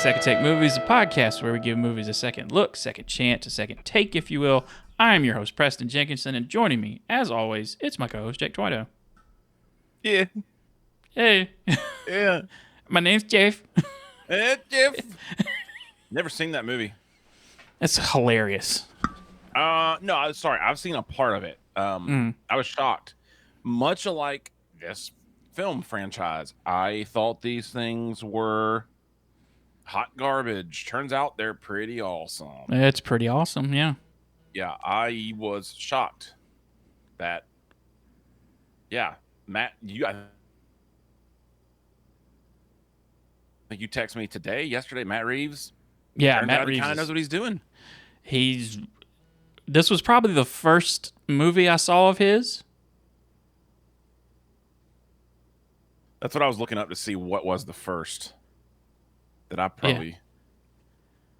Second Take Movies, a podcast where we give movies a second look, second chance, a second take, if you will. I am your host, Preston Jenkinson, and joining me, as always, it's my co-host, Jake Twito. Yeah. Hey. Yeah. My name's Jeff. Jeff. Never seen that movie. It's hilarious. No, sorry. I've seen a part of it. I was shocked. Much like this film franchise, I thought these things were hot garbage. Turns out they're pretty awesome. It's pretty awesome, yeah. Yeah, I was shocked that, Matt, I think you texted me yesterday, Matt Reeves. Yeah, Turns Matt out Reeves he kind of knows what he's doing. This was probably the first movie I saw of his. That's what I was looking up to see what was the first that I probably...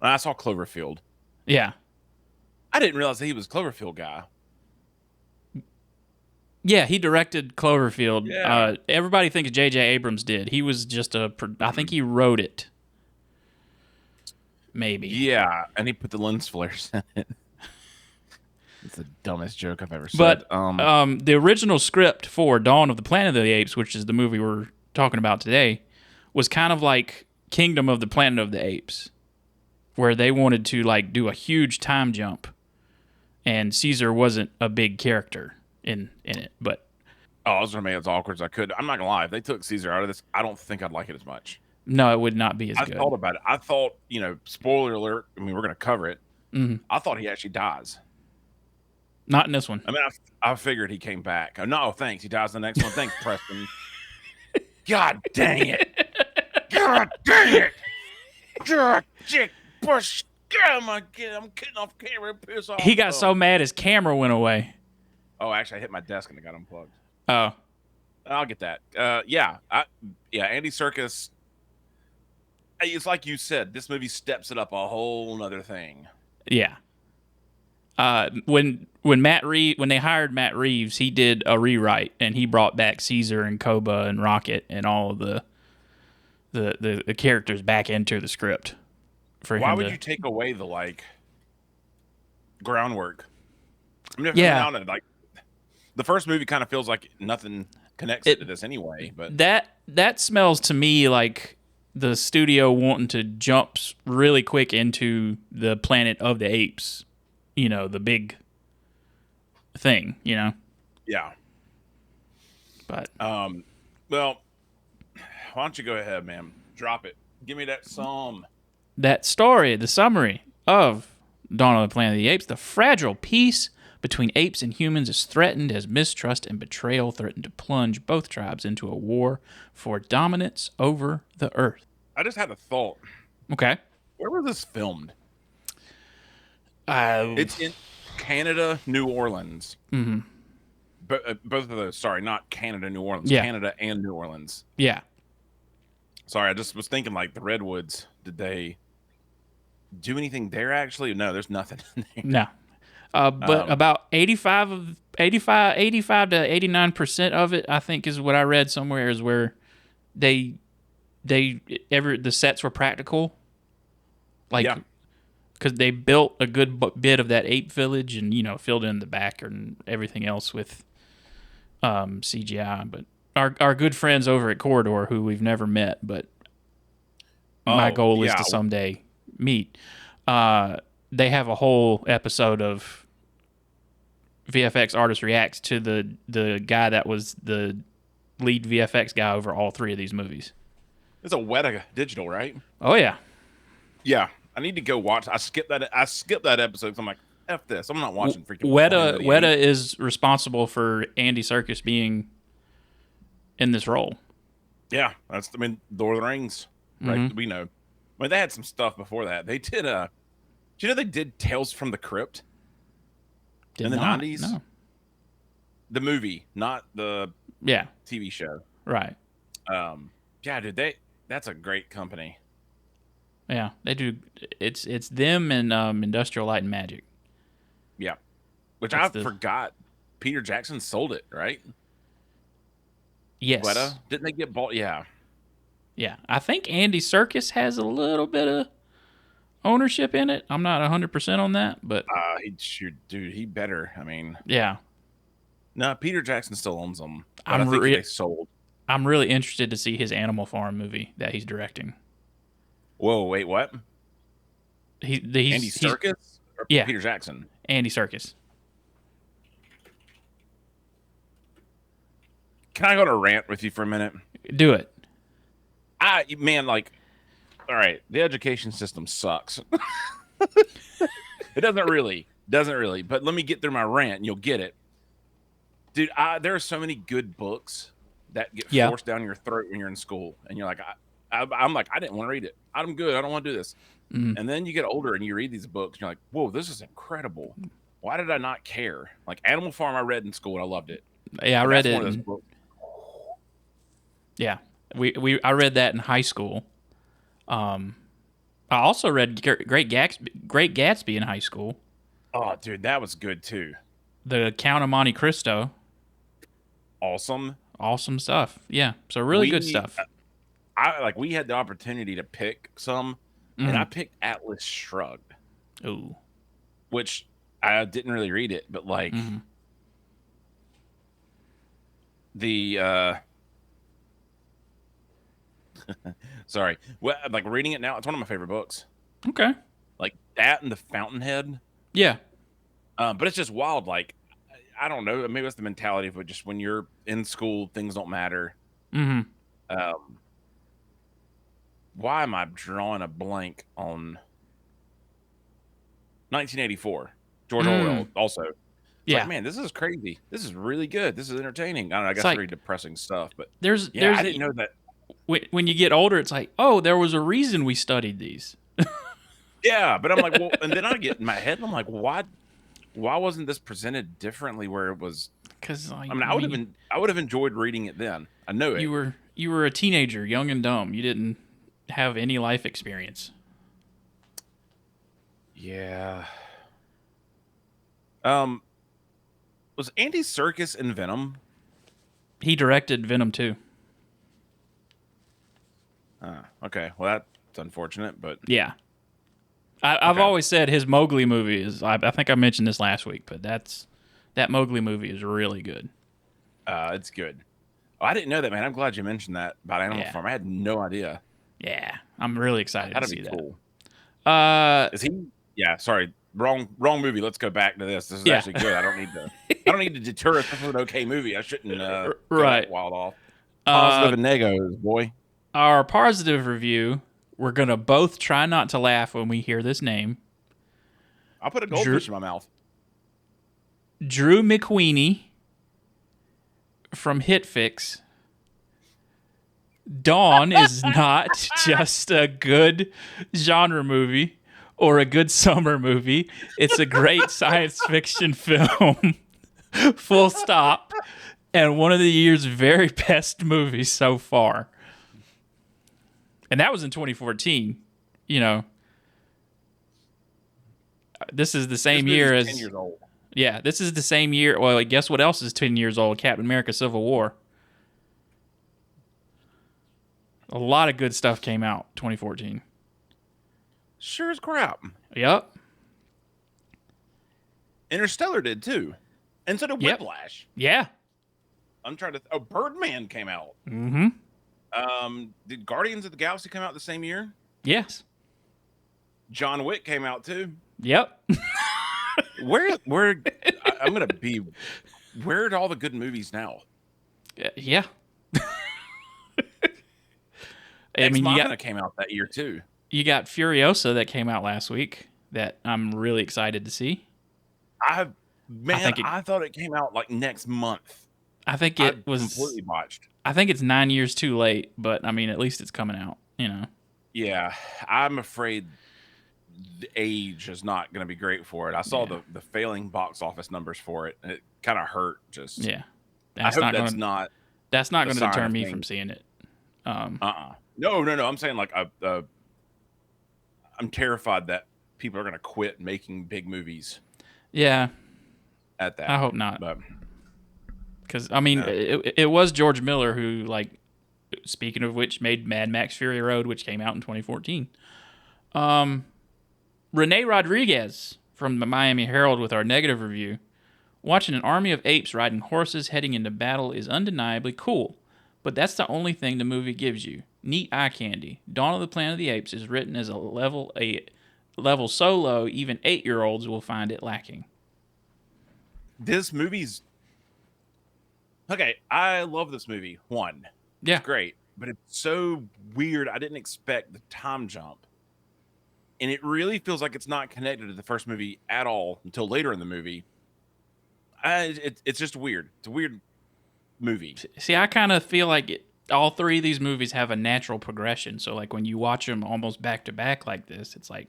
Yeah. I saw Cloverfield. Yeah. I didn't realize that he was a Cloverfield guy. Yeah, he directed Cloverfield. Yeah. Everybody thinks J.J. Abrams did. He was just I think he wrote it. Maybe. Yeah, and he put the lens flares in it. It's the dumbest joke I've ever said. But the original script for Dawn of the Planet of the Apes, which is the movie we're talking about today, was kind of like Kingdom of the Planet of the Apes, where they wanted to like do a huge time jump, and Caesar wasn't a big character in it. But I was going to make it as awkward as I could. I'm not going to lie. If they took Caesar out of this, I don't think I'd like it as much. no, it would not be as good. I thought about it. I thought, spoiler alert, I mean, we're going to cover it. Mm-hmm. I thought he actually dies. Not in this one. I mean, I figured he came back. Oh, no, thanks. He dies in the next one. Thanks, Preston. God dang it. God dang it. God, Dick Bush. I'm getting off camera and piss off. He got so mad his camera went away. Oh, actually, I hit my desk and it got unplugged. Oh. I'll get that. Andy Serkis. It's like you said, this movie steps it up a whole nother thing. Yeah. When they hired Matt Reeves, he did a rewrite and he brought back Caesar and Koba and Rocket and all of the characters back into the script. Why would you take away the groundwork? I mean, the first movie kind of feels like nothing connects it to this anyway. But that smells to me like the studio wanting to jump really quick into the Planet of the Apes. The big thing, Yeah. But well, why don't you go ahead, man? Drop it. Give me that song. That story, the summary of Dawn of the Planet of the Apes, the fragile peace between apes and humans is threatened as mistrust and betrayal threaten to plunge both tribes into a war for dominance over the earth. I just had a thought. Okay. Where was this filmed? It's in Canada, New Orleans. Mm-hmm. Both of those. Sorry, not Canada, New Orleans. Yeah. Canada and New Orleans. Yeah. Sorry, I just was thinking the Redwoods. Did they do anything there? Actually, no. There's nothing in there. No. But about 85 to 89% of it, I think, is what I read somewhere, is where the sets were practical. Yeah. Because they built a good bit of that ape village and, filled in the back and everything else with CGI. But our good friends over at Corridor, who we've never met, but my goal is to someday meet, they have a whole episode of VFX Artist Reacts to the guy that was the lead VFX guy over all three of these movies. It's a Weta digital, right? Oh, yeah. Yeah. I need to go watch. I skipped that episode because I'm like, F this. I'm not watching freaking Weta is responsible for Andy Serkis being in this role. Yeah. Lord of the Rings, right? Mm-hmm. We know. They had some stuff before that. They did do you know they did Tales from the Crypt in the 90s? No. The movie, not the TV show. Right. Yeah, dude, that's a great company. Yeah, they do. It's them and Industrial Light and Magic. Yeah, which I forgot. Peter Jackson sold it, right? Yes. Weta? Didn't they get bought? Yeah. Yeah, I think Andy Serkis has a little bit of ownership in it. I'm not 100% on that, but he better. I mean, yeah, no, Peter Jackson still owns them, but I I'm think they sold. I'm really interested to see his Animal Farm movie that he's directing. Whoa, wait, what? Andy He's Serkis or yeah, Peter Jackson? Andy Serkis. Can I go on a rant with you for a minute? Do it. Man, like, all right, the education system sucks. It doesn't really. But let me get through my rant, and you'll get it, dude. There are so many good books that get forced down your throat when you're in school, and you're like, I'm like, I didn't want to read it. I'm good. I don't want to do this. Mm. And then you get older and you read these books, and you're like, whoa, this is incredible. Why did I not care? Like Animal Farm, I read in school and I loved it. Yeah, I read it. Yeah, I read that in high school. I also read Great Gatsby in high school. Oh, dude, that was good too. The Count of Monte Cristo. Awesome Stuff. Yeah, so really good stuff. We had the opportunity to pick some, and I picked Atlas Shrugged. Ooh, which I didn't really read it, but like the sorry, well, like reading it now, it's one of my favorite books. Okay, like that and The Fountainhead. Yeah, but it's just wild. Like I don't know, maybe it's the mentality of it. Just when you're in school, things don't matter. Why am I drawing a blank on 1984? George Orwell also. It's like, man, this is crazy. This is really good. This is entertaining. I don't know, I guess like, very depressing stuff, but I didn't know that. When you get older, it's like, oh, there was a reason we studied these. Yeah, but I'm like, well, and then I get in my head, and I'm like, why wasn't this presented differently? Where it was, because I would have enjoyed reading it then. I know it. You were a teenager, young and dumb. You didn't have any life experience. Yeah. Was Andy Serkis in Venom? He directed Venom 2. Okay. Well, that's unfortunate, but yeah. I've always said his Mowgli movie is. I think I mentioned this last week, but that Mowgli movie is really good. It's good. Oh, I didn't know that, man. I'm glad you mentioned that about Animal Farm. I had no idea. Yeah, I'm really excited to see that. Cool. Is he? Yeah. Sorry. Wrong movie. Let's go back to this. This is actually good. I don't need to deter us. This is an okay movie. I shouldn't right wild off. Positive and negatives, boy. Our positive review. We're gonna both try not to laugh when we hear this name. I'll put a goldfish in my mouth. Drew McWeeny from HitFix. Dawn is not just a good genre movie or a good summer movie. It's a great science fiction film. Full stop. And one of the year's very best movies so far. And that was in 2014. You know, this is the same year as 10 years old. Yeah, this is the same year. Well, guess what else is 10 years old? Captain America: Civil War. A lot of good stuff came out 2014. Sure as crap. Yep. Interstellar did too. And so did Whiplash. Yeah. I'm trying to... Birdman came out. Mm-hmm. Did Guardians of the Galaxy come out the same year? Yes. John Wick came out too. Yep. Where I'm gonna be. Where are all the good movies now? Yeah. Ex Machina came out that year too. You got Furiosa that came out last week that I'm really excited to see. I thought it came out like next month. I think it was completely botched. I think it's 9 years too late, but I mean, at least it's coming out, you know. Yeah, I'm afraid the age is not going to be great for it. I saw the failing box office numbers for it, and it kind of hurt. Just that's not going to deter me from seeing it. No. I'm saying like I'm terrified that people are going to quit making big movies. Yeah, at that. I hope not. Because I mean, it was George Miller who like speaking of which, made Mad Max Fury Road, which came out in 2014. Renee Rodriguez from the Miami Herald with our negative review. Watching an army of apes riding horses heading into battle is undeniably cool, but that's the only thing the movie gives you. Neat eye candy. Dawn of the Planet of the Apes is written as a level so low even 8-year-olds will find it lacking. This movie's okay. I love this movie. Yeah, It's great, but it's so weird. I didn't expect the time jump, and it really feels like it's not connected to the first movie at all until later in the movie. It's just weird. It's a weird movie. See, I kind of feel like all three of these movies have a natural progression. So, like, when you watch them almost back to back like this, it's like,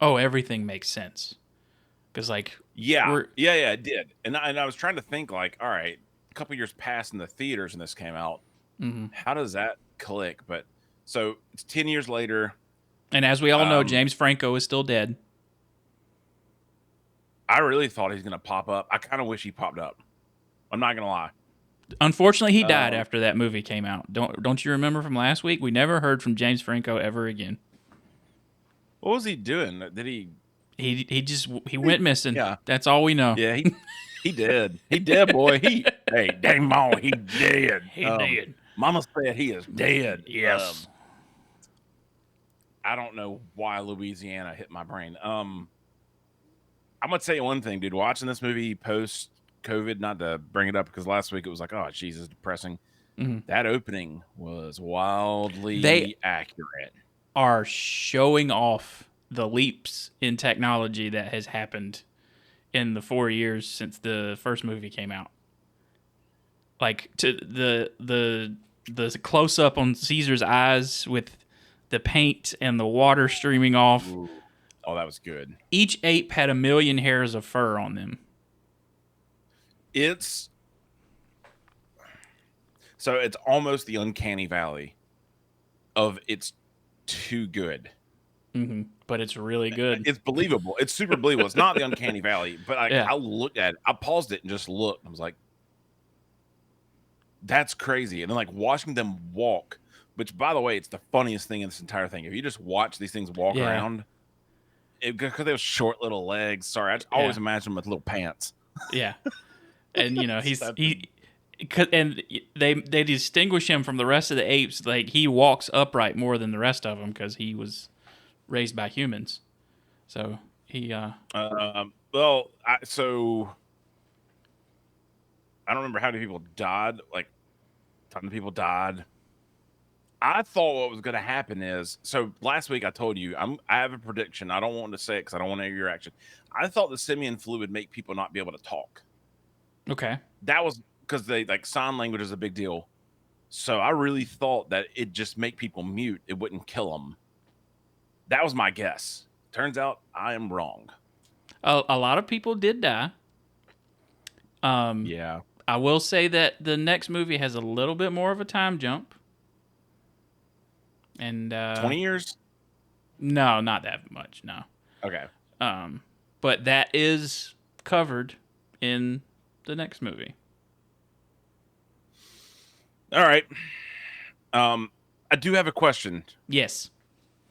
oh, everything makes sense. Because, like, Yeah, it did. And I was trying to think, like, all right, a couple years passed in the theaters and this came out. How does that click? But so it's 10 years later. And as we all know, James Franco is still dead. I really thought he's going to pop up. I kind of wish he popped up. I'm not going to lie. Unfortunately, he died after that movie came out. Don't you remember from last week? We never heard from James Franco ever again. What was he doing? Did he? He went missing. Yeah. That's all we know. Yeah, he did. He did, boy. Hey, dang mama, he did. He did. Mama said he is dead. Yes. I don't know why Louisiana hit my brain. I'm gonna tell you one thing, dude. Watching this movie post COVID, not to bring it up because last week it was like, oh, Jesus, depressing. That opening was wildly accurate. Are showing off the leaps in technology that has happened in the 4 years since the first movie came out. Like to the close up on Caesar's eyes with the paint and the water streaming off. Ooh. Oh, that was good. Each ape had 1 million hairs of fur on them. It's almost the uncanny valley of it's too good. But it's really good. It's believable. It's super believable. It's not the uncanny valley, but I looked at it. I paused it and just looked. I was like, that's crazy. And then like watching them walk, which by the way, it's the funniest thing in this entire thing. If you just watch these things walk around, because they have short little legs. Sorry, I just always imagine them with little pants. Yeah. And you know, and they distinguish him from the rest of the apes. Like he walks upright more than the rest of them because he was raised by humans. So he well, so I don't remember how many people died. Like, a ton of people died. I thought what was going to happen is, so last week I told you I have a prediction. I don't want to say it because I don't want to hear your reaction. I thought the simian flu would make people not be able to talk. Okay. That was because they like sign language is a big deal. So I really thought that it'd just make people mute. It wouldn't kill them. That was my guess. Turns out I am wrong. A lot of people did die. Yeah. I will say that the next movie has a little bit more of a time jump. And 20 years? No, not that much. No. Okay. But that is covered in the next movie. All right. I do have a question. Yes.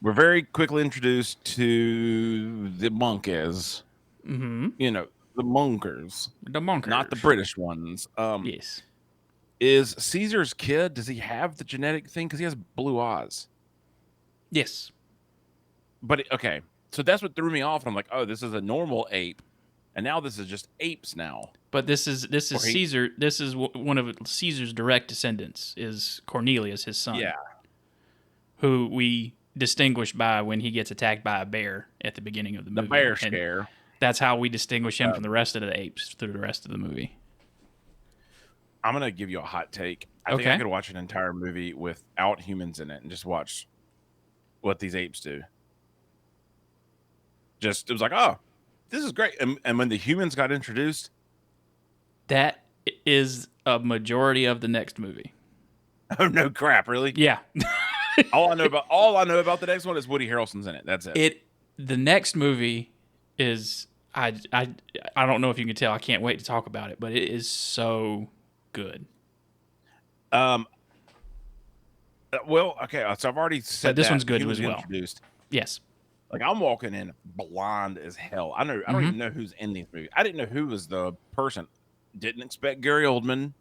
We're very quickly introduced to the monkeys. You know, the monkers. The monkers. Not the British ones. Yes. Is Caesar's kid, does he have the genetic thing? Because he has blue eyes. Yes. But, okay. So that's what threw me off. I'm like, oh, this is a normal ape. And now this is just apes now. But this is Caesar. This is one of Caesar's direct descendants is Cornelius, his son. Yeah. Who we distinguish by when he gets attacked by a bear at the beginning of the movie. The bear scare. And that's how we distinguish him from the rest of the apes through the rest of the movie. I'm going to give you a hot take. I think I could watch an entire movie without humans in it and just watch what these apes do. It was like, oh, this is great. And when the humans got introduced, that is a majority of the next movie. Oh no, crap! Really? Yeah. all I know about the next one is Woody Harrelson's in it. That's it. The next movie is I don't know if you can tell. I can't wait to talk about it, but it is so good. I Well, okay, so I've already But said this one's that the good humans as get well. introduced. Yes. Like I'm walking in blind as hell. I don't Mm-hmm. even know who's in these movies. I didn't know who was the person. Didn't expect Gary Oldman.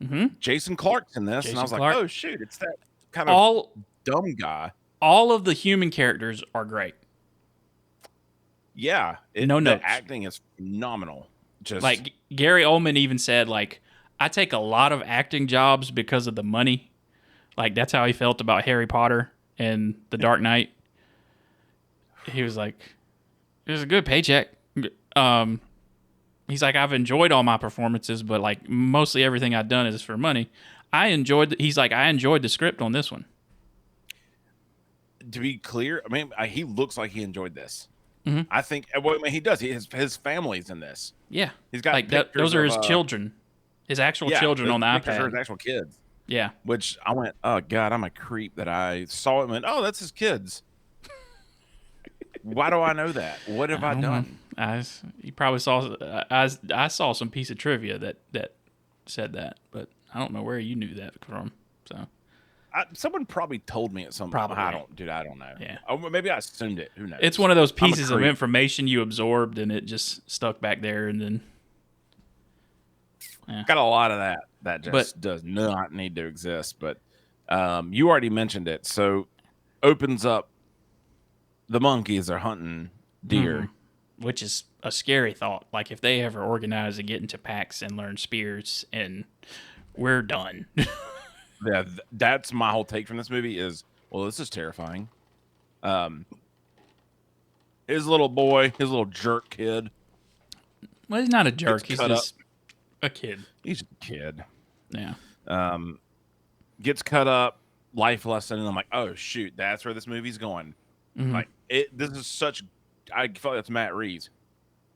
Mm-hmm. Jason Clark's in this, and I Jason was like, Clark. oh shoot, it's that kind of All dumb guy. all of the human characters are great. Yeah, No the notes. acting is phenomenal. Just Like Gary Oldman even said, like, I take a lot of acting jobs because of the money. Like that's how he felt about Harry Potter and The Dark Knight. He was like, "It was a good paycheck." Um, he's like, "I've enjoyed all my performances, but like mostly everything I've done is for money." He's like, "I enjoyed the script on this one." to be clear, I mean, he looks like he enjoyed this. Mm-hmm. I think. Well, I mean, he does. His family's in this. Yeah, He's got like that. Those pictures are of his children, his actual yeah, children those on the pictures are his iPad. actual kids. Yeah, Which I went, oh god, I'm a creep that I saw it and went, oh, that's his kids. Why do I know that? What have I I don't know. done? You probably saw. I saw some piece of trivia that said that, but I don't know where you knew that from. So Someone probably told me at some point. probably, I don't, dude. I don't know. yeah. Oh, maybe I assumed it. Who knows? It's one of those I'm a pieces of creep. information you absorbed and it just stuck back there, and then Got a lot of that just But- does not need to exist. But you already mentioned it. So opens up. The monkeys are hunting deer. which is a scary thought. Like if they ever organize to get into packs and learn spears, and we're done. Yeah, that's my whole take from this movie is, well, this is terrifying. His little boy, his little jerk kid. Well, he's not a jerk. He's cut just a kid. He's a kid. Yeah. Gets cut up, life lesson, and I'm like, oh shoot, that's where this movie's going. Like this is such. I feel like that's Matt Reeves.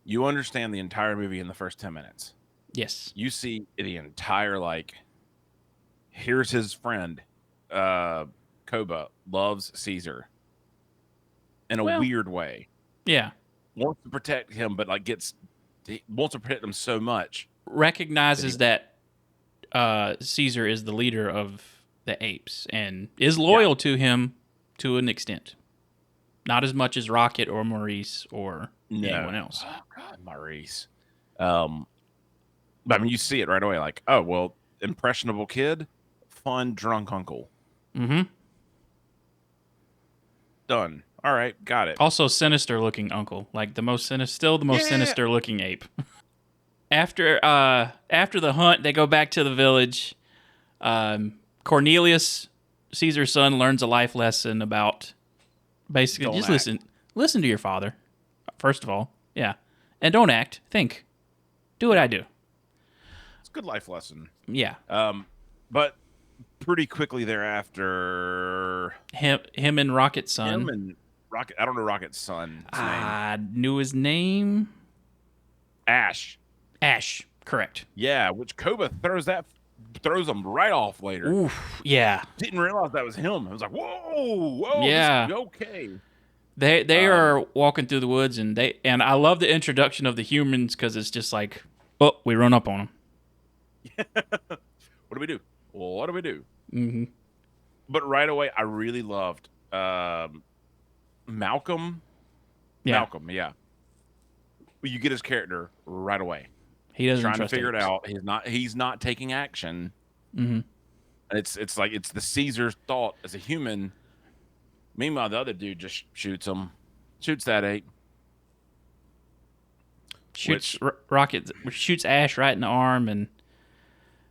You understand the entire movie in the first 10 minutes. Yes. You see the entire like. Here's his friend, Koba loves Caesar. In a weird way. Yeah. Wants to protect him, but like he wants to protect him so much. Recognizes that Caesar is the leader of the apes and is loyal to him to an extent. Not as much as Rocket or Maurice or anyone else. Oh, God, Maurice. But I mean, you see it right away. Like, oh, well, impressionable kid, fun, drunk uncle. Mm-hmm. Done. All right, got it. Also, sinister looking uncle, like the most sinister looking ape. After the hunt, they go back to the village. Cornelius, Caesar's son, learns a life lesson about basically Don't just act. listen to your father. First of all, yeah, and don't act. Think. Do what I do. It's a good life lesson. Yeah. But pretty quickly thereafter, Him and Rocket's son. him and Rocket. I don't know Rocket's son's name. I knew his name. Ash. Ash. Correct. Yeah, which Koba throws him right off later. Oof. Yeah. Didn't realize that was him. I was like, whoa, Yeah. this is okay. They are walking through the woods, and I love the introduction of the humans because it's just like, oh, we run up on them. What do we do? Well, what do we do? Mm-hmm. But right away, I really loved Malcolm. Yeah. Malcolm, yeah. You get his character right away. He doesn't Trying to trust figure it apes. out. He's not taking action. Mm-hmm. It's like it's the Caesar's thought as a human. Meanwhile, the other dude just shoots that ape. Rocket shoots Ash right in the arm, and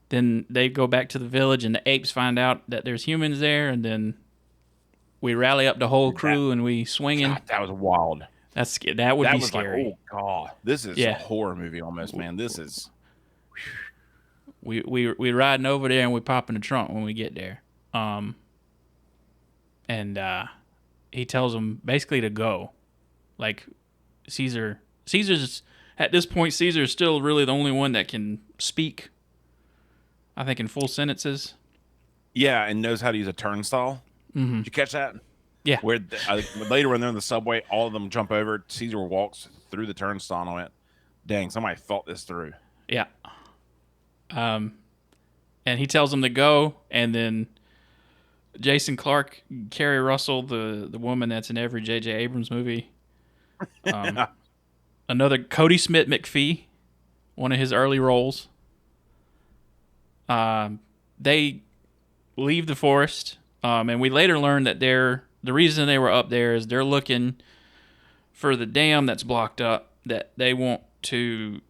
then they go back to the village, and the apes find out that there's humans there, and then we rally up the whole crew and we swing in. God, that was wild. That would be was scary. Like, oh god, this is a horror movie almost, man. This is. We riding over there and we pop in the trunk when we get there. And he tells them basically to go. Like Caesar's at this point, Caesar's still really the only one that can speak. I think in full sentences. Yeah, and knows how to use a turnstile. Mm-hmm. Did you catch that? Yeah. Where later when they're in the subway, all of them jump over. Caesar walks through the turnstile and I went, dang, somebody thought this through. Yeah. And he tells them to go, and then Jason Clarke, Kerry Russell, the woman that's in every J.J. Abrams movie. Yeah. Another Cody Smit-McPhee, one of his early roles. They leave the forest, and we later learn that the reason they were up there is they're looking for the dam that's blocked up that they want to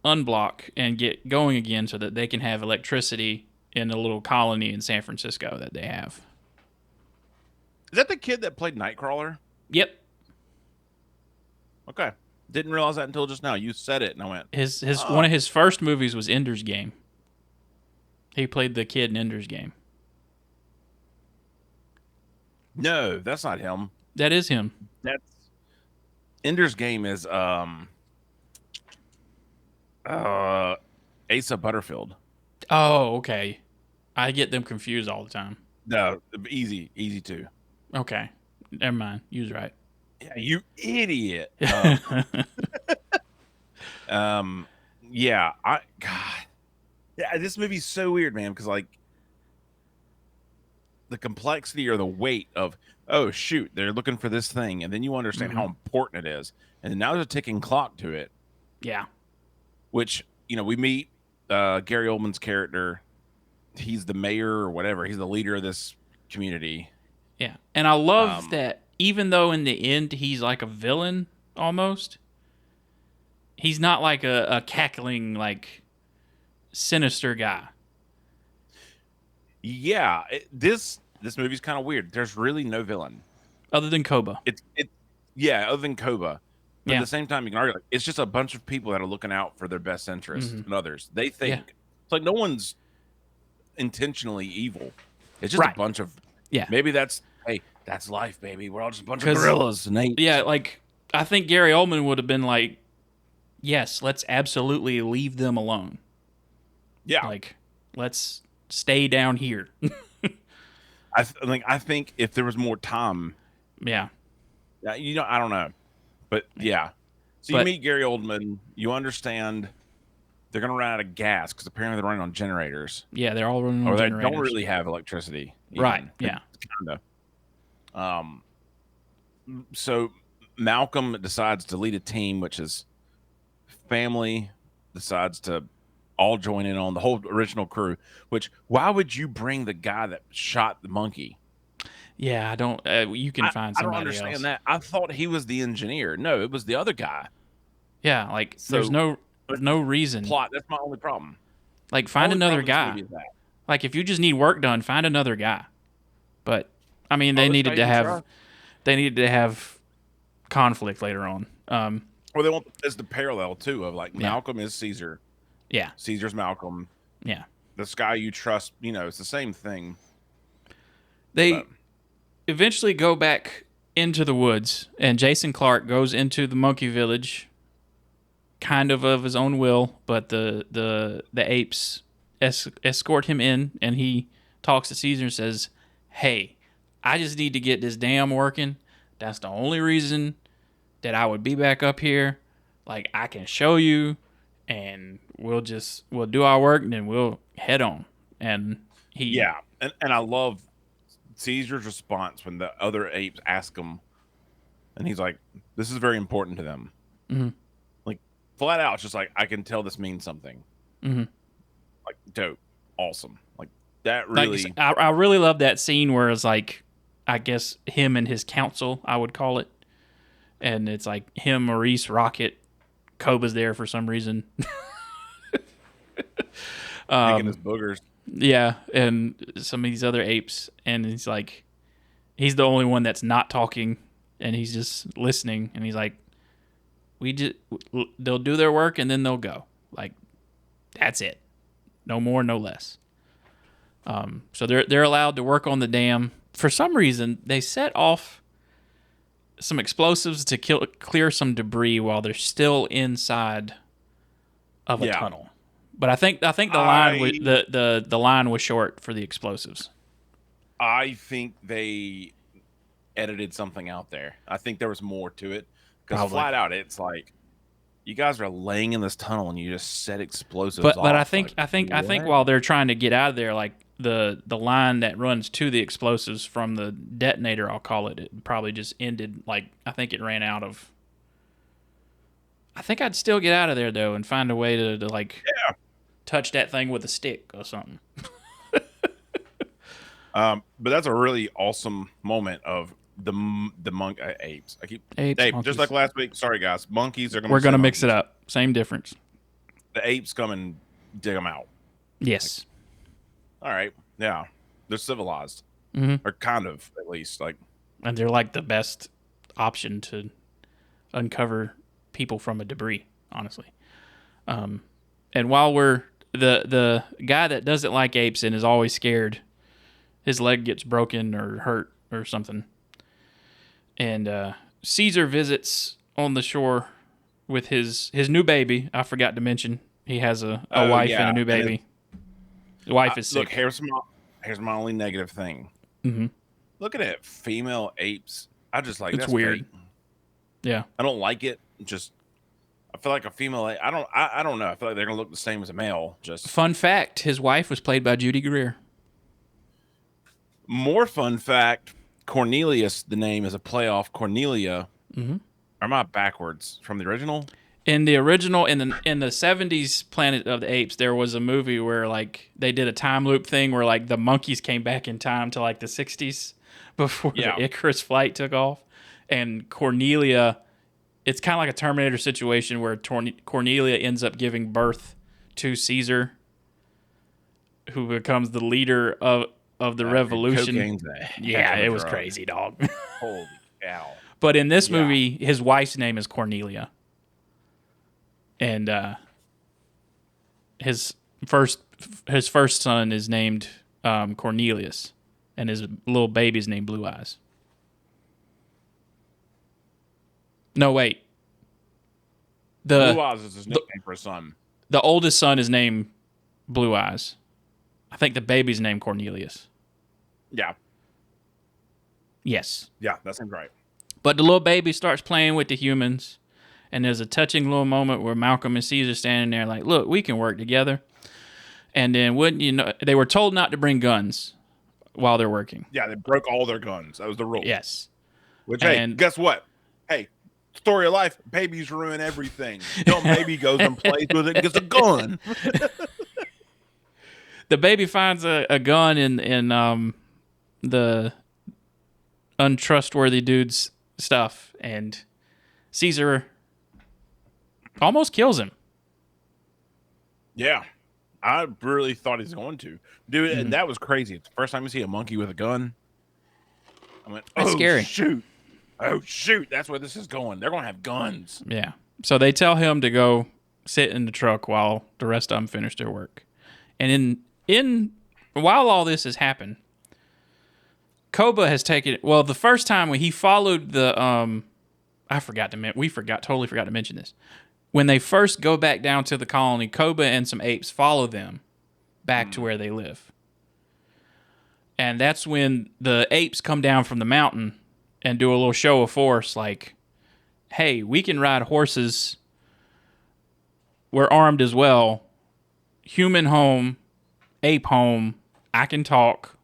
unblock and get going again so that they can have electricity in a little colony in San Francisco that they have. Is that the kid that played Nightcrawler? Yep. Okay. Didn't realize that until just now. You said it, and I went. His Oh. One of his first movies was Ender's Game. He played the kid in Ender's Game. No, that's not him. That is him. That's Ender's Game is Asa Butterfield. Oh, okay. I get them confused all the time. No, easy too. Okay. Never mind. You was right. Yeah, you idiot. Yeah, God. Yeah, this movie's so weird, man, because like the complexity or the weight of, oh shoot, they're looking for this thing, and then you understand how important it is, and now there's a ticking clock to it. Yeah. Which, we meet Gary Oldman's character. He's the mayor or whatever. He's the leader of this community. Yeah. And I love that even though in the end he's like a villain almost, he's not like a cackling, like sinister guy. Yeah, this movie's kind of weird. There's really no villain Other than Koba. Other than Koba. But Yeah. at the same time, you can argue like it's just a bunch of people that are looking out for their best interests and others. They think it's like no one's intentionally evil. It's just a bunch of maybe that's life, baby. We're all just a bunch of gorillas and apes. Yeah, like I think Gary Oldman would have been like, yes, let's absolutely leave them alone. Yeah, like let's stay down here. I think if there was more time, yeah, I don't know, but yeah. So you meet Gary Oldman, you understand they're gonna run out of gas because apparently they're running on generators. Yeah, they're all running on generators. Or they don't really have electricity, even. Right? Yeah, kind of. So Malcolm decides to lead a team, which is family decides to all join in on the whole original crew. Which why would you bring the guy that shot the monkey? Yeah, I don't. You can find somebody else. I don't understand that. I thought he was the engineer. No, it was the other guy. Yeah, like there's no reason. Plot. That's my only problem. Like find another guy. Like if you just need work done, find another guy. But I mean, they needed to have conflict later on. Well, they want as the parallel too of like Malcolm is Caesar. Yeah, Caesar's Malcolm. Yeah, this guy you trust. It's the same thing. They eventually go back into the woods, and Jason Clarke goes into the monkey village, kind of his own will. But the apes escort him in, and he talks to Caesar and says, "Hey, I just need to get this dam working. That's the only reason that I would be back up here. Like, I can show you, and we'll do our work, and then we'll head on." And and I love Caesar's response when the other apes ask him, and he's like, "This is very important to them." Mm-hmm. Like flat out, it's just like, I can tell this means something. Mm-hmm. Like dope, awesome. Like that really. Like, I really love that scene where it's like, I guess him and his council, I would call it, and it's like him, Maurice, Rocket, Koba's there for some reason. Making his boogers. Yeah, and some of these other apes, and he's like, he's the only one that's not talking, and he's just listening, and he's like, they'll do their work and then they'll go. Like, that's it. No more, no less. So they're allowed to work on the dam. For some reason, they set off some explosives to clear some debris while they're still inside of a tunnel. But I think the line was short for the explosives. I think they edited something out there. I think there was more to it because flat out, it's like you guys are laying in this tunnel and you just set explosives. But I think while they're trying to get out of there, like the line that runs to the explosives from the detonator, I'll call it, it probably just ended. Like, I think it ran out of. I think I'd still get out of there though and find a way to like touch that thing with a stick or something. But that's a really awesome moment of the apes. I keep Apes, just like last week. Sorry guys, monkeys are gonna. We're gonna mix it up. Same difference. The apes come and dig them out. Yes. All right. Yeah, they're civilized, or kind of, at least. Like, and they're like the best option to uncover people from a debris, honestly. And while we're the guy that doesn't like apes and is always scared, his leg gets broken or hurt or something, and Caesar visits on the shore with his new baby. I forgot to mention he has a wife and a new baby. The wife is sick. Look, here's my only negative thing. Looking at female apes, I just like it's that's weird. Great. Yeah, I don't like it. Just I feel like a female ape. I don't know. I feel like they're gonna look the same as a male. Just fun fact: his wife was played by Judy Greer. More fun fact: Cornelius, the name is a play off Cornelia. Or am I backwards from the original? In the original, in the 70s Planet of the Apes, there was a movie where like they did a time loop thing where like the monkeys came back in time to like the 60s before the Icarus flight took off, and Cornelia, it's kind of like a Terminator situation where Cornelia ends up giving birth to Caesar, who becomes the leader of the revolution. Yeah, it was crazy, dog. Holy cow! But in this movie, his wife's name is Cornelia. And his first son is named Cornelius, and his little baby's named Blue Eyes. No, wait. Blue Eyes is his nickname for a son. The oldest son is named Blue Eyes. I think the baby's named Cornelius. Yeah. Yes. Yeah, that seems right. But the little baby starts playing with the humans. And there's a touching little moment where Malcolm and Caesar standing there like, look, we can work together. And then wouldn't you know, they were told not to bring guns while they're working. Yeah, they broke all their guns. That was the rule. Yes. Which, hey, guess what? Hey, story of life, babies ruin everything. Dumb baby goes and plays with it and gets a gun. The baby finds a gun in the untrustworthy dude's stuff, and Caesar almost kills him. Yeah. I really thought he was going to. Dude, and that was crazy. It's the first time you see a monkey with a gun. I went, That's scary. Shoot. Oh, shoot. That's where this is going. They're going to have guns. Yeah. So they tell him to go sit in the truck while the rest of them finish their work. And while all this has happened, Koba has taken it. Well, the first time when he followed the totally forgot to mention this. When they first go back down to the colony, Koba and some apes follow them back to where they live. And that's when the apes come down from the mountain and do a little show of force like, hey, we can ride horses. We're armed as well. Human home, ape home. I can talk.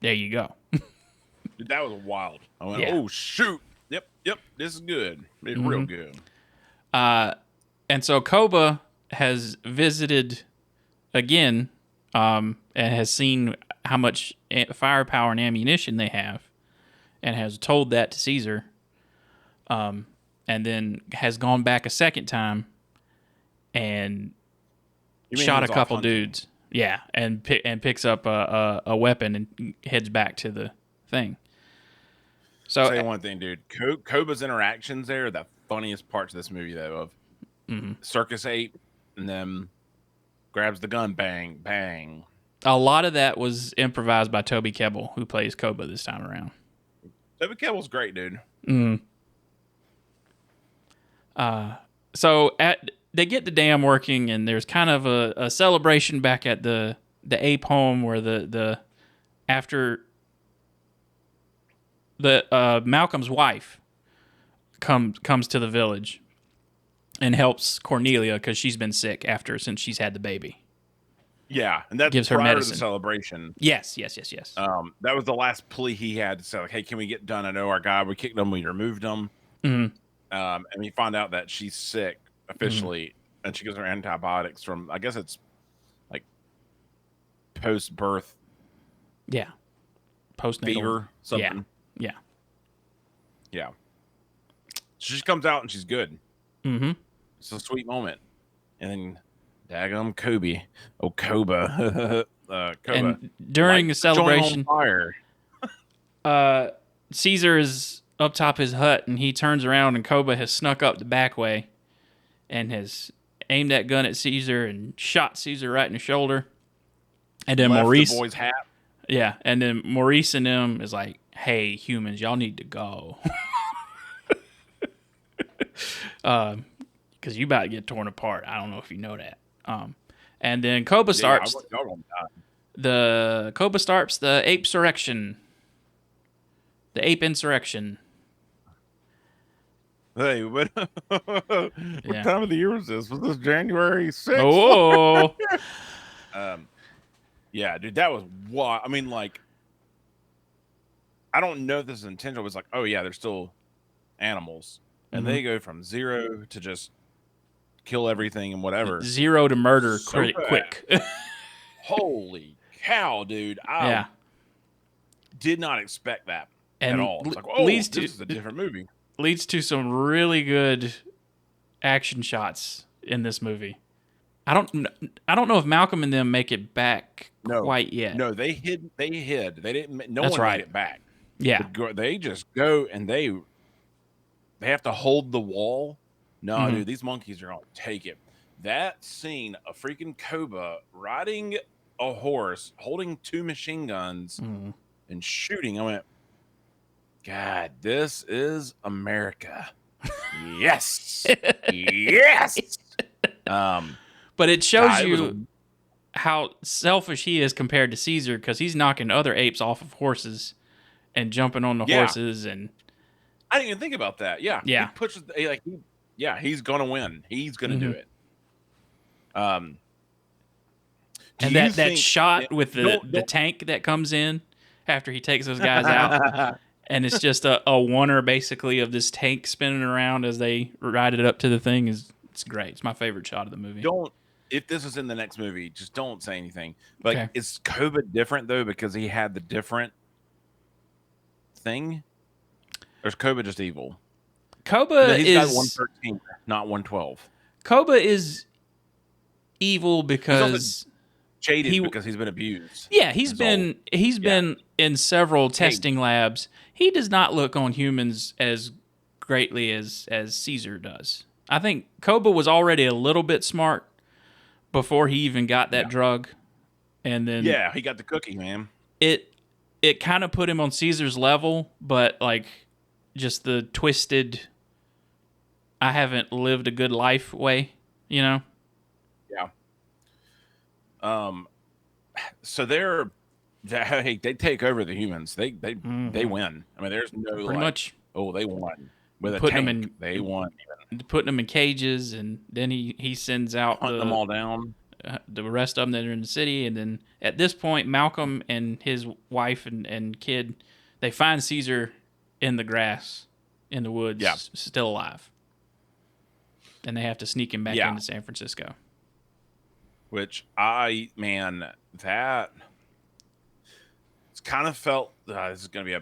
There you go. Dude, that was wild. I went, oh, shoot. Yep, this is good. It's real good. And so Koba has visited again and has seen how much firepower and ammunition they have and has told that to Caesar and then has gone back a second time and shot a couple dudes. Yeah, and picks up a weapon and heads back to the thing. So I'll tell you one thing, dude. Koba's interactions there are the funniest parts of this movie, though. Of circus ape, and then grabs the gun, bang, bang. A lot of that was improvised by Toby Kebbell, who plays Koba this time around. Toby Kebbell's great, dude. So they get the dam working, and there's kind of a celebration back at the ape home where the after the Malcolm's wife comes to the village and helps Cornelia because she's been sick since she's had the baby. Yeah, and that's gives her prior to medicine. the celebration. Yes. That was the last plea he had to say, like, hey, can we get done? I know our guy, we kicked him, we removed him. Mm-hmm. And we find out that she's sick officially, and she gives her antibiotics from, I guess it's like post-birth Yeah. Postnatal fever, something. Yeah. Yeah. So she comes out and she's good. Mm-hmm. It's a sweet moment. And then, daggum Koba. Koba. And during the celebration, fire. Caesar is up top his hut, and he turns around, and Koba has snuck up the back way and has aimed that gun at Caesar and shot Caesar right in the shoulder. And then Left Maurice, the boy's hat. yeah, and then Maurice and them is like, "Hey, humans, y'all need to go, because you about to get torn apart." I don't know if you know that. And then Koba starts the ape-surrection. The ape insurrection. Hey, what time of the year was this? Was this January 6th? Oh. Yeah, dude, that was what I mean. Like, I don't know if this is intentional. It was like, oh yeah, they're still animals, and they go from zero to just kill everything and whatever. Zero to murder quick. Holy cow, dude! I did not expect that at all. It's like, oh, this is a different movie. Leads to some really good action shots in this movie. I don't know if Malcolm and them make it back quite yet. No, they hid. They didn't. No one made it back. Yeah, they just go and they have to hold the wall. No, dude, these monkeys are gonna take it. That scene, a freaking Koba riding a horse, holding 2 machine guns and shooting. I went, God, this is America. Yes, yes. But it shows you how selfish he is compared to Caesar, because he's knocking other apes off of horses and jumping on the horses. And I didn't even think about that. Yeah. He pushes, he's going to win. He's going to do it. And that shot with the tank that comes in after he takes those guys out, and it's just a oneer basically of this tank spinning around as they ride it up to the thing, it's great. It's my favorite shot of the movie. If this is in the next movie, just don't say anything. Like, is Koba different though because he had the different thing? Or is Koba just evil? Koba he's got 113, not 112. Koba is evil because jaded because he's been abused. Yeah, he's been in several testing labs. He does not look on humans as greatly as Caesar does. I think Koba was already a little bit smart before he even got that drug, and then he got the cookie, man. It kind of put him on Caesar's level, but like just the twisted, I haven't lived a good life way, you know? Yeah. So they take over the humans. They win. I mean, there's no pretty much. Oh, they won with a tank. They won. Putting them in cages, and then he sends out them all down. The rest of them that are in the city, and then at this point, Malcolm and his wife and kid, they find Caesar in the grass, in the woods, still alive, and they have to sneak him back into San Francisco. Which that it's kind of felt this is gonna be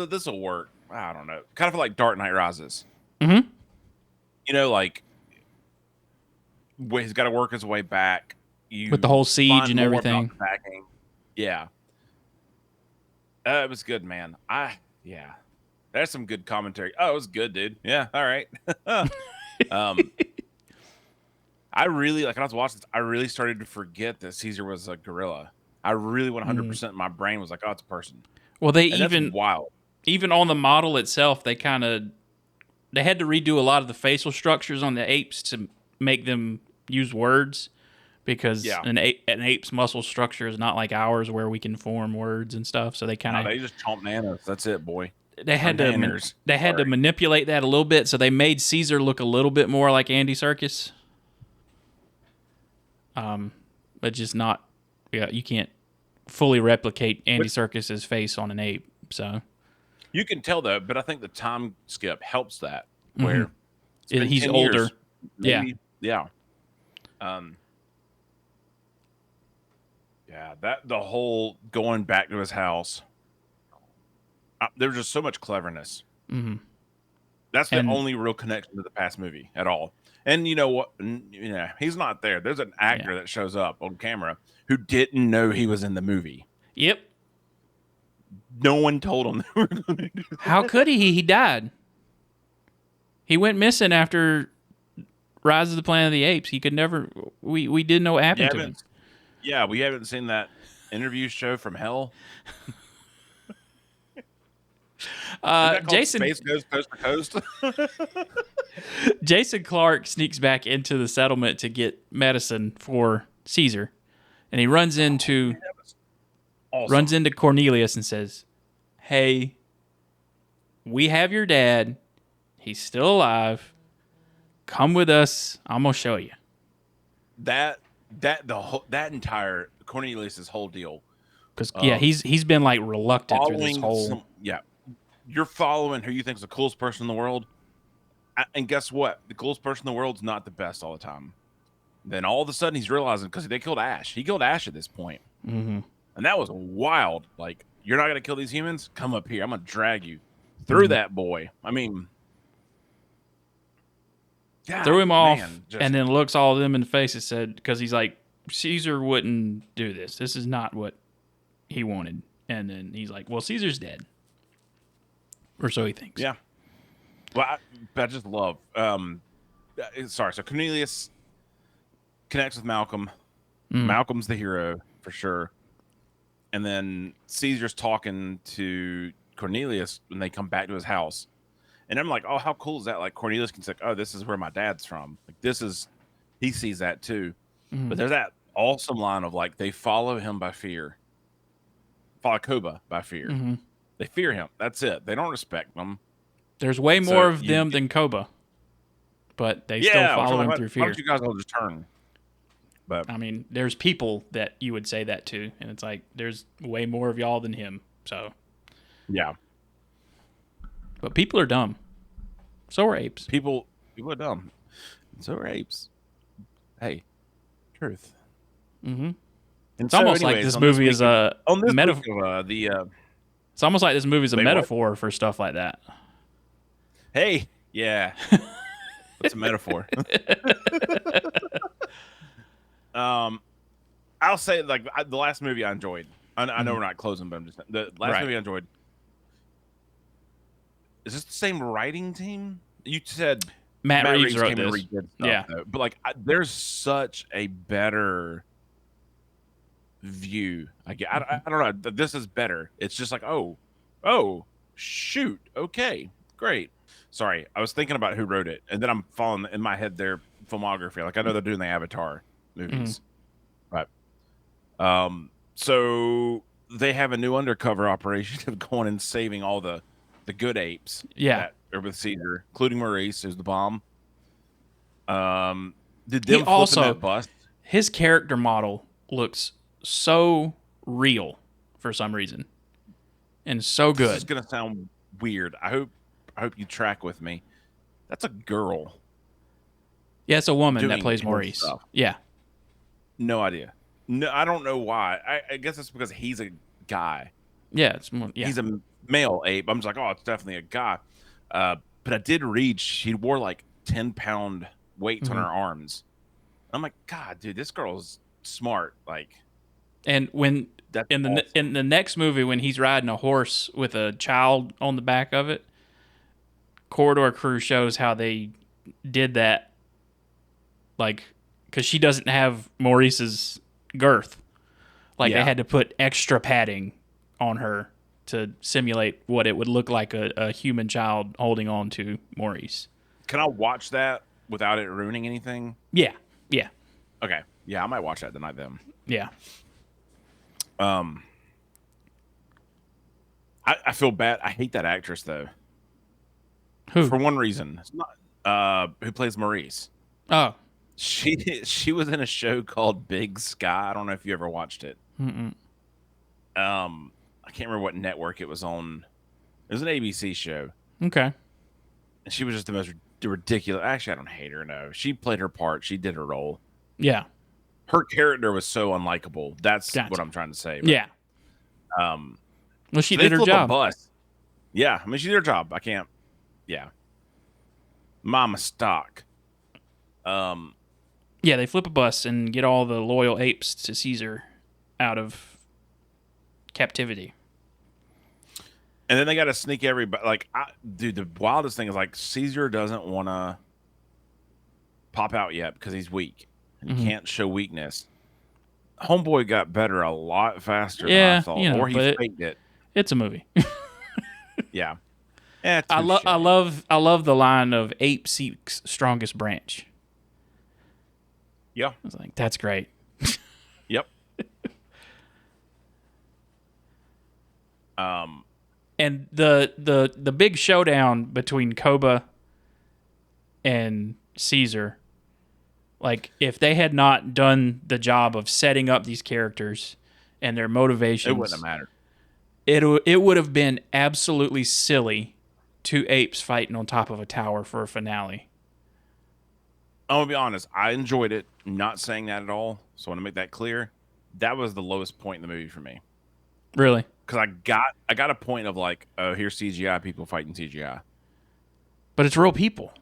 this will work. I don't know. Kind of felt like Dark Knight Rises. Mm-hmm. You know, like he's got to work his way back. With the whole siege and everything. Yeah. It was good, man. There's some good commentary. Oh, it was good, dude. Yeah, all right. I really, like, when I was watching this, I really started to forget that Caesar was a gorilla. I really 100% my brain was like, oh, it's a person. Well, that's wild. Even on the model itself, they had to redo a lot of the facial structures on the apes to make them use words, because an ape's muscle structure is not like ours where we can form words and stuff. So they they just chomp nanos. That's it, boy. They had to manipulate that a little bit, so they made Caesar look a little bit more like Andy Serkis. but just not. Yeah, you can't fully replicate Andy Serkis's face on an ape. So you can tell though, but I think the time skip helps that. Where it's been he's 10 older. years, maybe, yeah. Yeah, that the whole going back to his house. There was just so much cleverness. That's the only real connection to the past movie at all. And you know what? He's not there. There's an actor that shows up on camera who didn't know he was in the movie. Yep. No one told him they were going to do that. How could he? He died. He went missing after Rise of the Planet of the Apes. He could never. We didn't know what happened to him. Yeah, we haven't seen that interview show from hell. Jason Space Goes Coast to Coast. Jason Clarke sneaks back into the settlement to get medicine for Caesar, and he runs into Cornelius and says, "Hey, we have your dad. He's still alive. Come with us. I'm gonna show you." That entire Cornelius's whole deal. Because he's been like reluctant through this whole. You're following who you think is the coolest person in the world, and guess what? The coolest person in the world's not the best all the time. Then all of a sudden he's realizing because they killed Ash. He killed Ash at this point, and that was wild. Like, you're not gonna kill these humans? Come up here. I'm gonna drag you through that boy. I mean, threw him off, and then looks all of them in the face and said, because he's like, Caesar wouldn't do this. This is not what he wanted. And then he's like, well, Caesar's dead. Or so he thinks. Yeah. Well, I just love. So Cornelius connects with Malcolm. Malcolm's the hero for sure. And then Caesar's talking to Cornelius when they come back to his house. And I'm like, oh, how cool is that? Like, Cornelius can say, oh, this is where my dad's from. Like, he sees that too. But there's that awesome line of like, they follow him by fear. Follow Koba by fear. They fear him. That's it. They don't respect him. There's way more of them than Koba, but they still follow him through fear. Why don't you guys all just turn? But I mean, there's people that you would say that to, and it's like there's way more of y'all than him. So yeah, but people are dumb. So are apes. People are dumb. So are apes. Hey, truth. It's almost like this movie is a metaphor. It's almost like this movie is a metaphor for stuff like that. Hey, yeah. It's a metaphor. I'll say, like, the last movie I enjoyed. I know we're not closing, but I'm just the last movie I enjoyed. Is this the same writing team? You said Matt Reeves wrote this. Stuff, though. But like, there's such a better view. I don't know. This is better. It's just like, oh, shoot. Okay, great. Sorry, I was thinking about who wrote it, and then I'm following in my head their filmography. Like, I know they're doing the Avatar movies, right? So they have a new undercover operation of going and saving all the good apes. That are with Caesar, including Maurice, who's the bomb. Did them flipping that bus? His character model looks so real for some reason, and so good. This is gonna sound weird. I hope you track with me. That's a girl. Yeah, it's a woman that plays Maurice. Stuff. Yeah. No idea. No, I don't know why. I guess it's because he's a guy. Yeah, it's more. Yeah. He's a male ape. I'm just like, oh, it's definitely a guy. But I did read she wore like 10-pound weights on her arms. I'm like, God, dude, this girl's smart. Like. And when in the next movie, when he's riding a horse with a child on the back of it, Corridor Crew shows how they did that, like, because she doesn't have Maurice's girth. Like, they had to put extra padding on her to simulate what it would look like a human child holding on to Maurice. Can I watch that without it ruining anything? Yeah. Okay. Yeah, I might watch that tonight then. Yeah. I feel bad. I hate that actress though. Who? For one reason. It's not who plays Maurice. Oh. She was in a show called Big Sky. I don't know if you ever watched it. Mm-mm. I can't remember what network it was on. It was an ABC show. Okay. And she was just the most ridiculous. Actually, I don't hate her. No, she played her part. She did her role. Yeah. Her character was so unlikable. That's Gotcha. what I'm trying to say. But, Yeah. Well, she they did her flip job. a bus. Yeah, I mean, she did her job. I can't. Yeah. Mama stock. Yeah, they flip a bus and get all the loyal apes to Caesar out of captivity. And then they got to sneak everybody. Like, dude, the wildest thing is like Caesar doesn't want to pop out yet because he's weak. He can't show weakness. Homeboy got better a lot faster than I thought, or he faked it. It's a movie. Yeah. I love the line of ape seeks strongest branch. Yeah. I was like, that's great. Yep. And the big showdown between Koba and Caesar, like if they had not done the job of setting up these characters and their motivations, it wouldn't have mattered. It would have been absolutely silly, two apes fighting on top of a tower for a finale. I'm gonna be honest. I enjoyed it. Not saying that at all. So I want to make that clear. That was the lowest point in the movie for me. Really? Because I got a point of like, oh, here's CGI people fighting CGI, but it's real people.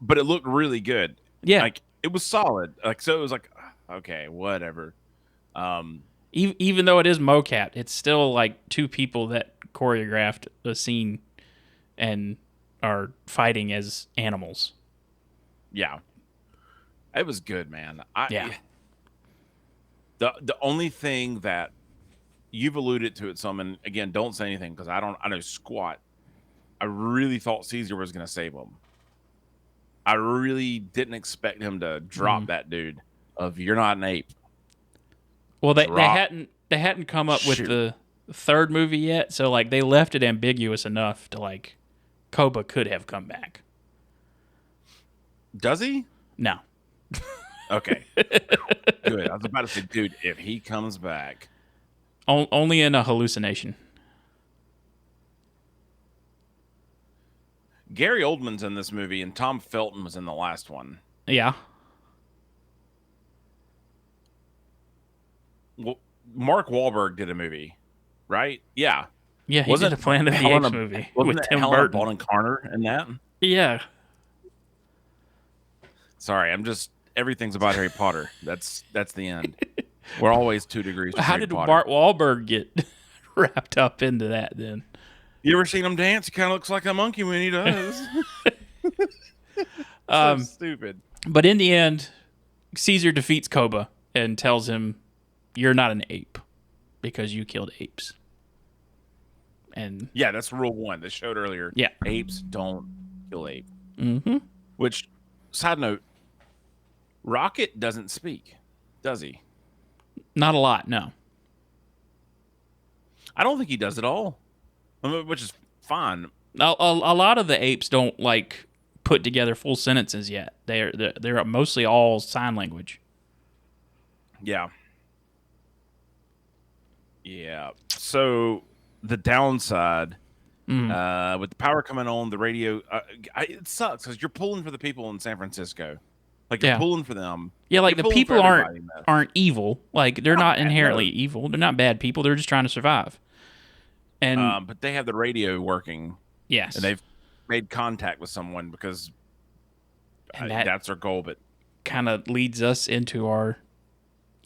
But it looked really good. Yeah, like it was solid. Like so, it was like, okay, whatever. Even though it is mocap, it's still like two people that choreographed a scene and are fighting as animals. Yeah, it was good, man. Yeah. The only thing that you've alluded to it some, and again, don't say anything because I know squat. I really thought Caesar was going to save him. I really didn't expect him to drop that dude. Of you're not an ape. Well, they hadn't come up with the third movie yet, so like they left it ambiguous enough to like Koba could have come back. Does he? No. Okay. Good. I was about to say, dude, if he comes back. Only in a hallucination. Gary Oldman's in this movie, and Tom Felton was in the last one. Yeah. Well, Mark Wahlberg did a movie, right? Yeah. Yeah, he did a Planet of the Apes movie with Tim Burton. Bonham Carter in that? Yeah. Sorry, everything's about Harry Potter. That's the end. We're always 2 degrees from How did Mark Wahlberg get wrapped up into that then? You ever seen him dance? He kind of looks like a monkey when he does. So stupid. But in the end, Caesar defeats Koba and tells him, "You're not an ape because you killed apes." And yeah, that's rule 1 they showed earlier. Yeah, apes don't kill ape. Mm-hmm. Which, side note, Rocket doesn't speak, does he? Not a lot, no. I don't think he does at all, which is fine. A lot of the apes don't like put together full sentences yet. They're mostly all sign language. Yeah. Yeah. So the downside with the power coming on, the radio, it sucks because you're pulling for the people in San Francisco. Like you're pulling for them. Yeah, like the people aren't evil. Like they're not inherently evil. They're not bad people. They're just trying to survive. And but they have the radio working. Yes. And they've made contact with someone because that's their goal. But kind of leads us into our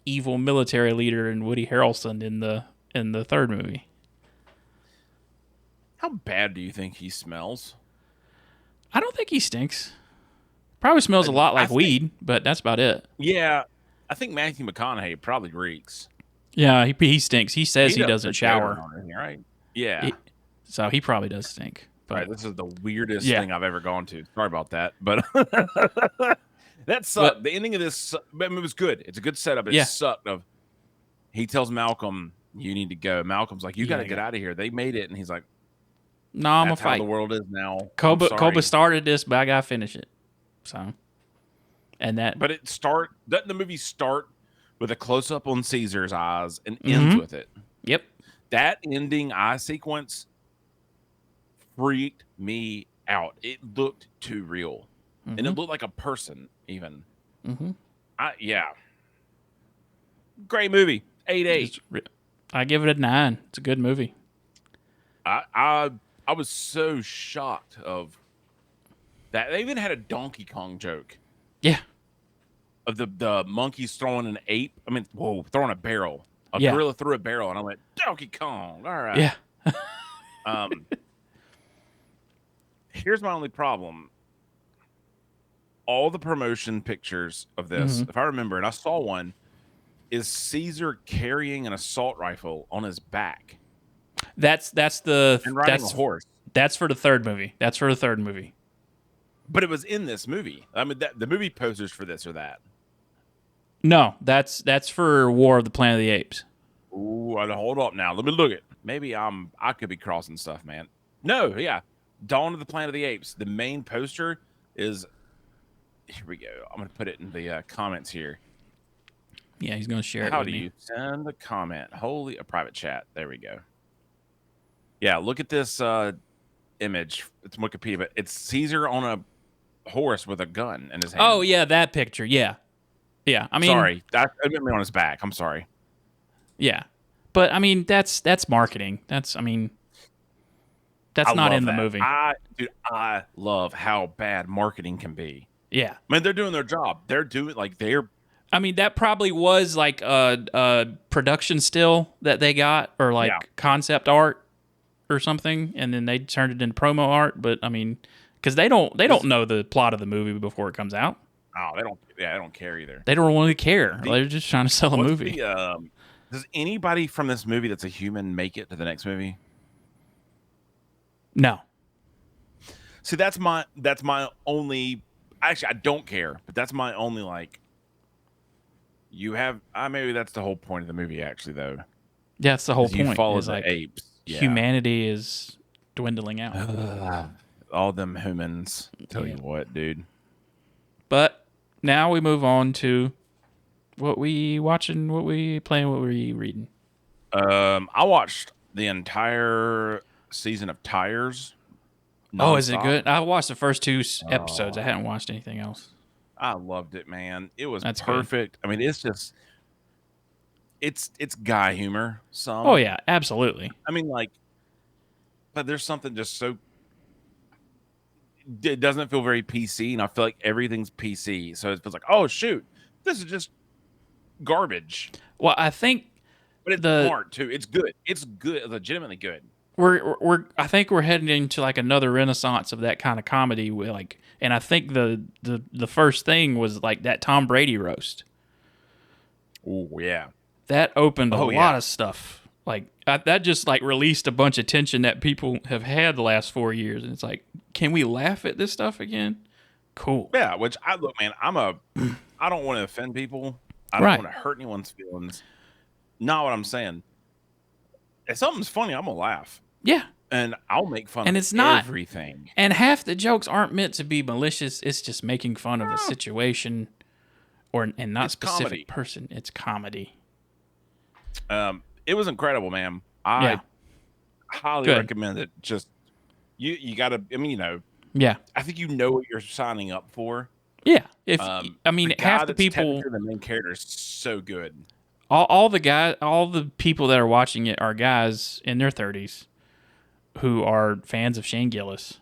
evil military leader in Woody Harrelson in the third movie. How bad do you think he smells? I don't think he stinks. Probably smells a lot like weed, but that's about it. Yeah, I think Matthew McConaughey probably reeks. Yeah, he stinks. He says he doesn't shower. Right? Yeah. So he probably does stink. But right, this is the weirdest thing I've ever gone to. Sorry about that, but that sucked. But the ending of this, it was good. It's a good setup. It sucked. He tells Malcolm, "You need to go." Malcolm's like, "You got to get out of here. They made it," and he's like, "No, I'm gonna fight. How the world is now." Koba started this, but I gotta finish it. So, And that, But doesn't the movie start with a close up on Caesar's eyes and ends mm-hmm. with it? Yep. That ending eye sequence freaked me out. It looked too real, and it looked like a person. Even, yeah, great movie. 8/8. I give it a 9. It's a good movie. I was so shocked of that. They even had a Donkey Kong joke. Yeah. Of the monkeys throwing an ape. I mean, throwing a barrel. A Yeah. gorilla threw a barrel, and I went, Donkey Kong. All right. Yeah. Here's my only problem. All the promotion pictures of this, if I remember, and I saw one, is Caesar carrying an assault rifle on his back. And riding a horse. That's for the third movie. But it was in this movie. I mean, the movie posters for this or that. No, that's for War of the Planet of the Apes. Ooh, hold up now. Let me look it. Maybe I could be crossing stuff, man. No, yeah. Dawn of the Planet of the Apes. The main poster is... Here we go. I'm going to put it in the comments here. Yeah, he's going to share it How with do me. you send a comment? A private chat. There we go. Yeah, look at this image. It's Wikipedia, but it's Caesar on a horse with a gun in his hand. Oh, yeah, that picture. Yeah. Yeah, I mean... Sorry. I meant me on his back. I'm sorry. Yeah. But, I mean, that's marketing. That's not in the movie. I love how bad marketing can be. Yeah. I mean, they're doing their job. I mean, that probably was like a production still that they got, or like concept art or something, and then they turned it into promo art. But I mean, because they don't know the plot of the movie before it comes out. Oh, they don't. Yeah, they don't care either. They don't really care. They're just trying to sell a movie. Does anybody from this movie that's a human make it to the next movie? No. See, that's my only. Actually, I don't care, but that's my only like. You have maybe that's the whole point of the movie, actually, though. Yeah, that's the whole point. You follow the apes. Yeah. Humanity is dwindling out. All them humans. Tell you what, dude. But now we move on to what we watching, what we playing, what we reading. I watched the entire season of Tires. Oh, is it good? I watched the first 2 episodes. I hadn't watched anything else. I loved it, man. It was That's perfect. Good. I mean, it's just it's guy humor. Oh yeah, absolutely. I mean, like, but there's something just so it doesn't feel very PC, and I feel like everything's PC. So it feels like, oh shoot, this is just garbage. Well, I think, but it's smart too. It's good. It's good, legitimately good. I think we're heading into like another renaissance of that kind of comedy. Like, and I think the first thing was like that Tom Brady roast. Oh yeah, that opened a lot of stuff. Like that just like released a bunch of tension that people have had the last 4 years, and it's like, can we laugh at this stuff again? Cool. Yeah, which I look, man. I don't want to offend people. I don't want to hurt anyone's feelings. Not what I'm saying. If something's funny, I'm gonna laugh. Yeah. And I'll make fun of it's not everything. And half the jokes aren't meant to be malicious. It's just making fun of a situation and not specific comedy. Person. It's comedy. It was incredible, man. I highly recommend it. Just you gotta, I mean, yeah. I think you know what you're signing up for. Yeah. If I mean, half the people, the main character is so good. All the people that are watching it are guys in their 30s who are fans of Shane Gillis.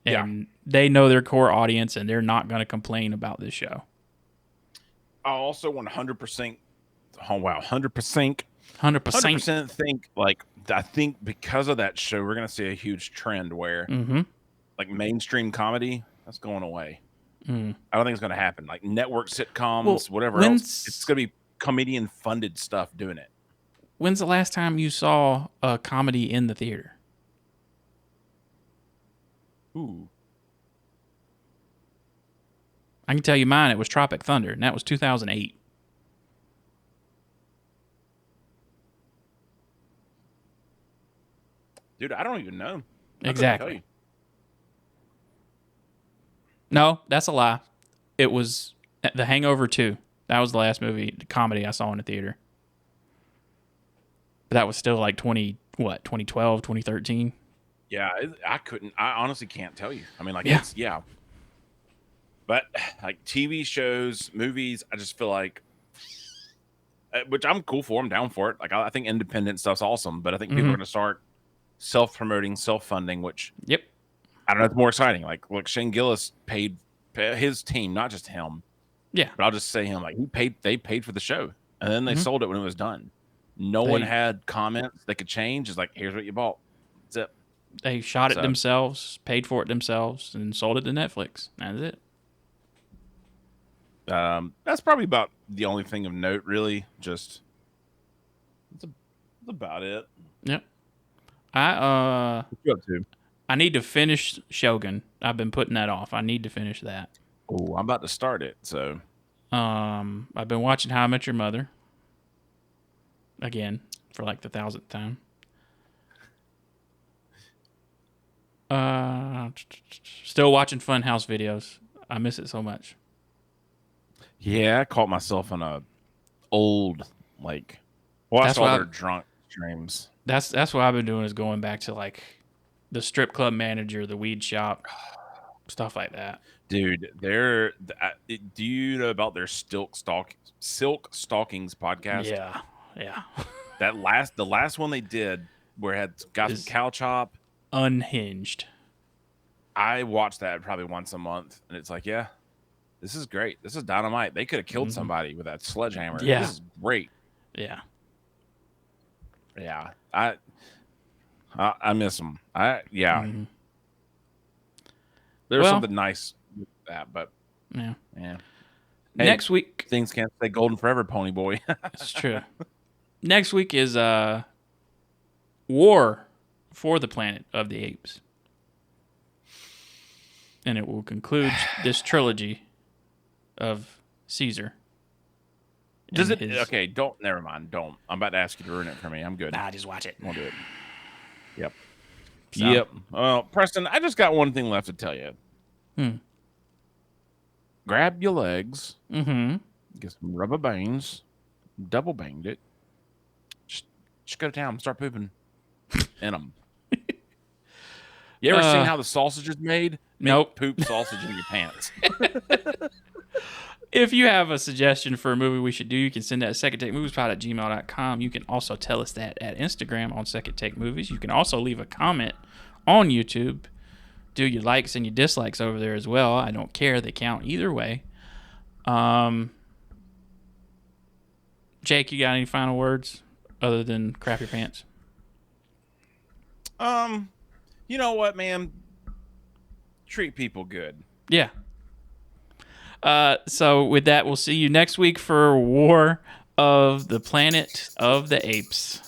And they know their core audience, and they're not going to complain about this show. I also 100%, 100% think, like, I think because of that show, we're going to see a huge trend where, like, mainstream comedy, that's going away. I don't think it's going to happen. Like, network sitcoms, whatever else, it's going to be comedian-funded stuff doing it. When's the last time you saw a comedy in the theater? Ooh. I can tell you mine. It was Tropic Thunder, and that was 2008. Dude, I don't even know. Exactly. No, that's a lie. It was The Hangover 2. That was the last movie, comedy I saw in the theater. But that was still like 2012, 2013. Yeah, I honestly can't tell you. I mean, like, Yeah. But like TV shows, movies, I just feel like, which I'm cool for. I'm down for it. Like, I think independent stuff's awesome, but I think people are going to start self-promoting, self-funding, which Yep. I don't know. It's more exciting. Like, look, Shane Gillis paid his team, not just him. Yeah. But I'll just say him. Like, they paid for the show, and then they sold it when it was done. No one had comments they could change. It's like, here's what you bought. That's it. They shot it themselves, paid for it themselves, and sold it to Netflix. That's it. That's probably about the only thing of note, really. Just that's about it. Yep. What you up to? I need to finish Shogun. I've been putting that off. I need to finish that. Oh, I'm about to start it. So, I've been watching How I Met Your Mother again for like the 1,000th time. Still watching Funhouse videos. I miss it so much. Yeah, I caught myself in a old watched all their drunk streams. That's what I've been doing is going back to like the strip club manager, the weed shop, stuff like that. Dude, do you know about their Silk Stalkings podcast? Yeah. The last one they did where it had got some cow chop. Unhinged. I watch that probably once a month, and it's like, yeah, this is great. This is dynamite. They could have killed somebody with that sledgehammer. Yeah. This is great. Yeah. Yeah. I miss them. There's something nice with that, but yeah. Hey, next week, things can't stay golden forever, Pony Boy. It's true. Next week is War for the Planet of the Apes, and it will conclude this trilogy of Caesar. Does it? Okay, don't. Never mind. Don't. I'm about to ask you to ruin it for me. I'm good. Nah, just watch it. We'll do it. Yep. So. Yep. Preston, I just got one thing left to tell you. Grab your legs. Mm-hmm. Get some rubber bands. Double banged it. Just go to town and start pooping in them. You ever seen how the sausage is made? Nope. Poop sausage in your pants. If you have a suggestion for a movie we should do, you can send that to secondtakemoviespod@gmail.com. You can also tell us that at Instagram on Second Take Movies. You can also leave a comment on YouTube. Do your likes and your dislikes over there as well. I don't care. They count either way. Jake, you got any final words other than crap your pants? You know what, man? Treat people good. Yeah. So with that, we'll see you next week for War of the Planet of the Apes.